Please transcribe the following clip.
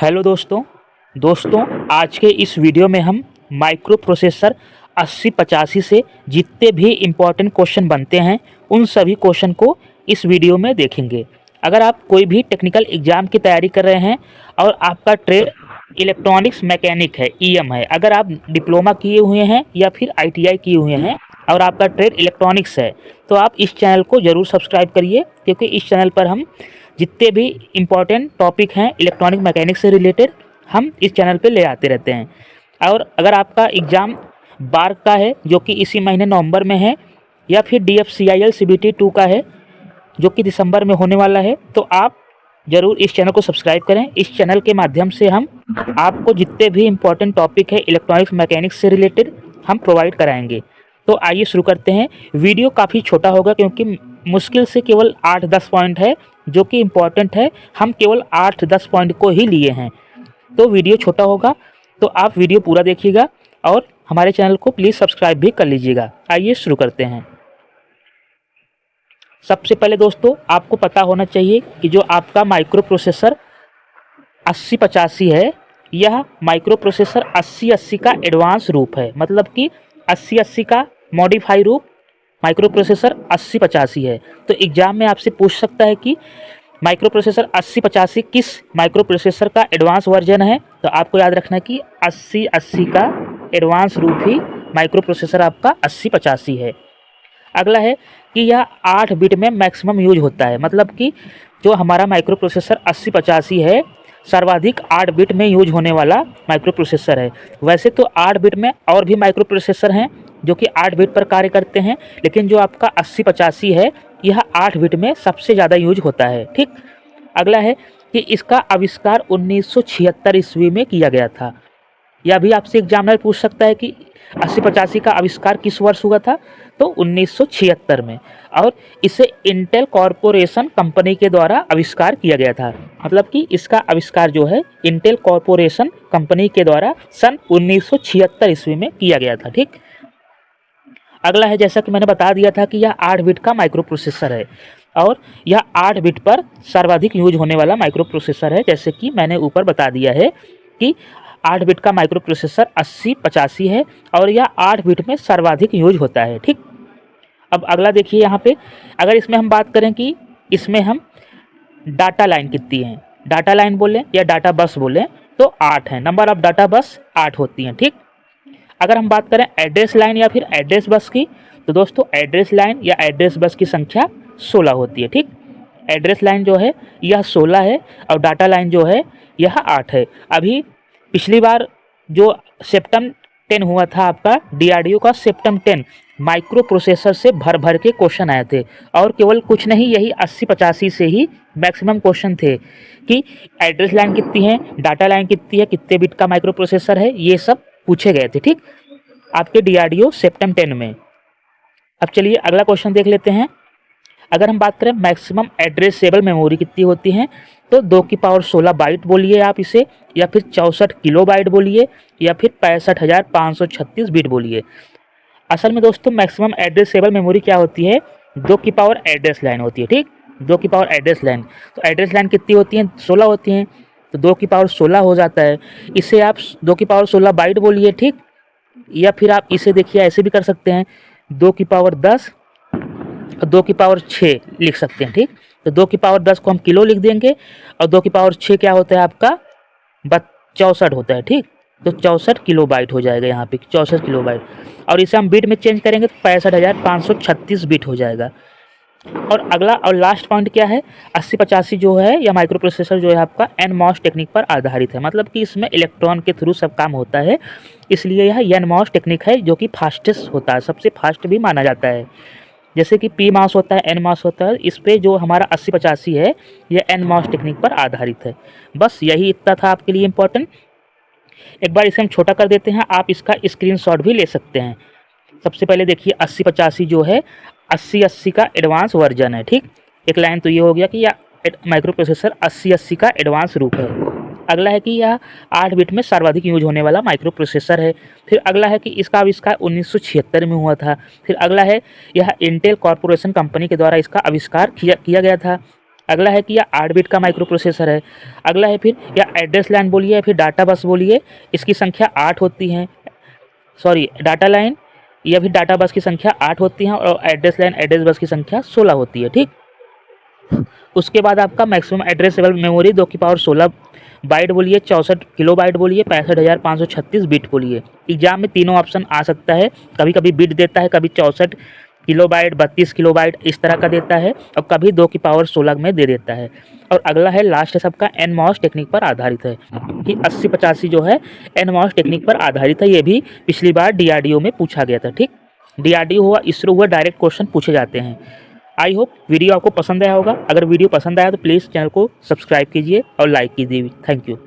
Hello दोस्तों आज के इस वीडियो में हम माइक्रो प्रोसेसर 8085 से जितने भी इम्पोर्टेंट क्वेश्चन बनते हैं उन सभी क्वेश्चन को इस वीडियो में देखेंगे। अगर आप कोई भी टेक्निकल एग्ज़ाम की तैयारी कर रहे हैं और आपका ट्रेड इलेक्ट्रॉनिक्स मैकेनिक है ईएम है, अगर आप डिप्लोमा किए हुए हैं या फिर आईटीआई किए हुए हैं और आपका ट्रेड इलेक्ट्रॉनिक्स है तो आप इस चैनल को ज़रूर सब्सक्राइब करिए, क्योंकि इस चैनल पर हम जितने भी इम्पॉर्टेंट टॉपिक हैं इलेक्ट्रॉनिक मैकेनिक्स से रिलेटेड हम इस चैनल पे ले आते रहते हैं। और अगर आपका एग्ज़ाम बार का है जो कि इसी महीने नवंबर में है, या फिर DFCIL CBT 2 का है जो कि दिसंबर में होने वाला है, तो आप ज़रूर इस चैनल को सब्सक्राइब करें। इस चैनल के माध्यम से हम आपको जितने भी इम्पोर्टेंट टॉपिक है इलेक्ट्रॉनिक्स मैकेनिक्स से रिलेटेड हम प्रोवाइड कराएंगे। तो आइए शुरू करते हैं। वीडियो काफ़ी छोटा होगा क्योंकि मुश्किल से केवल 8-10 पॉइंट है जो कि इम्पोर्टेंट है, हम केवल 8-10 पॉइंट को ही लिए हैं, तो वीडियो छोटा होगा। तो आप वीडियो पूरा देखिएगा और हमारे चैनल को प्लीज़ सब्सक्राइब भी कर लीजिएगा। आइए शुरू करते हैं। सबसे पहले दोस्तों आपको पता होना चाहिए कि जो आपका माइक्रो प्रोसेसर 8085 है, यह माइक्रो प्रोसेसर 8080 का एडवांस रूप है, मतलब कि 8080 का मॉडिफाई रूप माइक्रो प्रोसेसर 8085 है। तो एग्ज़ाम में आपसे पूछ सकता है कि माइक्रो प्रोसेसर 8085 किस माइक्रो प्रोसेसर का एडवांस वर्जन है, तो आपको याद रखना है कि 8080 का एडवांस रूप ही माइक्रो प्रोसेसर आपका 8085 है। अगला है कि यह 8 बिट में मैक्सिमम यूज होता है, मतलब कि जो हमारा माइक्रो प्रोसेसर 8085 है सर्वाधिक 8 बिट में यूज होने वाला माइक्रो प्रोसेसर है। वैसे तो 8 बिट में और भी माइक्रो प्रोसेसर हैं जो कि 8 बिट पर कार्य करते हैं, लेकिन जो आपका 8085 है यह 8 बिट में सबसे ज़्यादा यूज होता है। ठीक। अगला है कि इसका आविष्कार 1976 ईस्वी में किया गया था। यह भी आपसे एग्जामिनर पूछ सकता है कि 8085 का आविष्कार किस वर्ष हुआ था, तो 1976 में, और इसे इंटेल कॉरपोरेशन कंपनी के द्वारा आविष्कार किया गया था। मतलब कि इसका आविष्कार जो है इंटेल कॉरपोरेशन कंपनी के द्वारा सन 1976 ईस्वी में किया गया था। ठीक। अगला है, जैसा कि मैंने बता दिया था कि यह 8 बिट का माइक्रो प्रोसेसर है और यह 8 बिट पर सर्वाधिक यूज होने वाला माइक्रो प्रोसेसर है। जैसे कि मैंने ऊपर बता दिया है कि 8 बिट का माइक्रो प्रोसेसर 8085 है और यह 8 बिट में सर्वाधिक यूज होता है। ठीक। अब अगला देखिए, यहाँ पे अगर इसमें हम बात करें कि इसमें हम डाटा लाइन कितनी है, डाटा लाइन बोलें या डाटा बस बोलें, तो 8 है। नंबर ऑफ डाटा बस 8 होती हैं। ठीक। अगर हम बात करें एड्रेस लाइन या फिर एड्रेस बस की, तो दोस्तों एड्रेस लाइन या एड्रेस बस की संख्या 16 होती है। ठीक। एड्रेस लाइन जो है यह 16 है और डाटा लाइन जो है यह 8 है। अभी पिछली बार जो सेप्टम 10 हुआ था आपका DRDO का, सेप्टम 10 माइक्रो प्रोसेसर से भर भर के क्वेश्चन आए थे और केवल कुछ नहीं, यही 8085 से ही मैक्सिमम क्वेश्चन थे कि एड्रेस लाइन कितनी है, डाटा लाइन कितनी है, कितने बिट का माइक्रो प्रोसेसर है, ये सब पूछे गए थे। ठीक। आपके DRDO सेप्टम 10 में। अब चलिए अगला क्वेश्चन देख लेते हैं। अगर हम बात करें मैक्सिमम एड्रेसेबल मेमोरी कितनी होती है, तो 2 की पावर 16 बाइट बोलिए आप इसे, या फिर 64 किलो बाइट बोलिए, या फिर 65,536 बिट बोलिए। असल में दोस्तों मैक्सिमम एड्रेसेबल मेमोरी क्या होती है, 2 की पावर एड्रेस लाइन होती है। ठीक। 2 की पावर एड्रेस लाइन, तो एड्रेस लाइन कितनी होती है, 16 होती हैं, तो 2 की पावर 16 हो जाता है। इसे आप 2 की पावर 16 बाइट बोलिए। ठीक। या फिर आप इसे देखिए ऐसे भी कर सकते हैं, 2 की पावर 10 और 2 की पावर 6 लिख सकते हैं। ठीक। तो 2 की पावर 10 को हम किलो लिख देंगे और 2 की पावर 6 क्या होता है आपका 64 होता है। ठीक। तो 64 किलो बाइट हो जाएगा यहाँ पे, 64 किलो बाइट, और इसे हम बिट में चेंज करेंगे तो 65,536 बिट हो जाएगा। और अगला और लास्ट पॉइंट क्या है, 8085 जो है या माइक्रो प्रोसेसर जो है आपका NMOS टेक्निक पर आधारित है, मतलब कि इसमें इलेक्ट्रॉन के थ्रू सब काम होता है, इसलिए यह NMOS टेक्निक है जो कि फास्टेस्ट होता है, सबसे फास्ट भी माना जाता है। जैसे कि PMOS होता है, NMOS होता है, इस पर जो हमारा 8085 है यह NMOS टेक्निक पर आधारित है। बस यही इतना था आपके लिए इम्पोर्टेंट। एक बार इसे हम छोटा कर देते हैं, आप इसका स्क्रीनशॉट भी ले सकते हैं। सबसे पहले देखिए 8085 जो है 8080 का एडवांस वर्जन है। ठीक। एक लाइन तो ये हो गया कि यह माइक्रो प्रोसेसर 8080 का एडवांस रूप है। अगला है कि यह 8 बिट में सर्वाधिक यूज होने वाला माइक्रो प्रोसेसर है। फिर अगला है कि इसका आविष्कार 1976 में हुआ था। फिर अगला है यह इंटेल कॉरपोरेशन कंपनी के द्वारा इसका आविष्कार किया गया था। अगला है कि यह 8 बिट का माइक्रो प्रोसेसर है। अगला है फिर या एड्रेस लाइन बोलिए या फिर डाटा बस बोलिए, इसकी संख्या 8 होती है। सॉरी, डाटा लाइन या फिर डाटा बस की संख्या 8 होती है और एड्रेस लाइन एड्रेस बस की संख्या 16 होती है। ठीक, उसके बाद आपका मैक्सिमम एड्रेसेबल मेमोरी 2 की पावर 16 बाइट बोलिए, 64 किलो बाइट बोलिए, 65,536 बिट बोलिए। एग्जाम में तीनों ऑप्शन आ सकता है, कभी कभी बिट देता है, कभी 64 किलो बाइट, 32 किलो बाइट इस तरह का देता है, और कभी 2 की पावर 16 में दे देता है। और अगला है लास्ट है सबका NMOS टेक्निक पर आधारित है, कि 8085 जो है NMOS टेक्निक पर आधारित है। ये भी पिछली बार DRDO में पूछा गया था। ठीक, DRDO हुआ, इसरो हुआ, डायरेक्ट क्वेश्चन पूछे जाते हैं। आई होप वीडियो आपको पसंद आया होगा। अगर वीडियो पसंद आया तो प्लीज़ चैनल को सब्सक्राइब कीजिए और लाइक कीजिए। Thank you.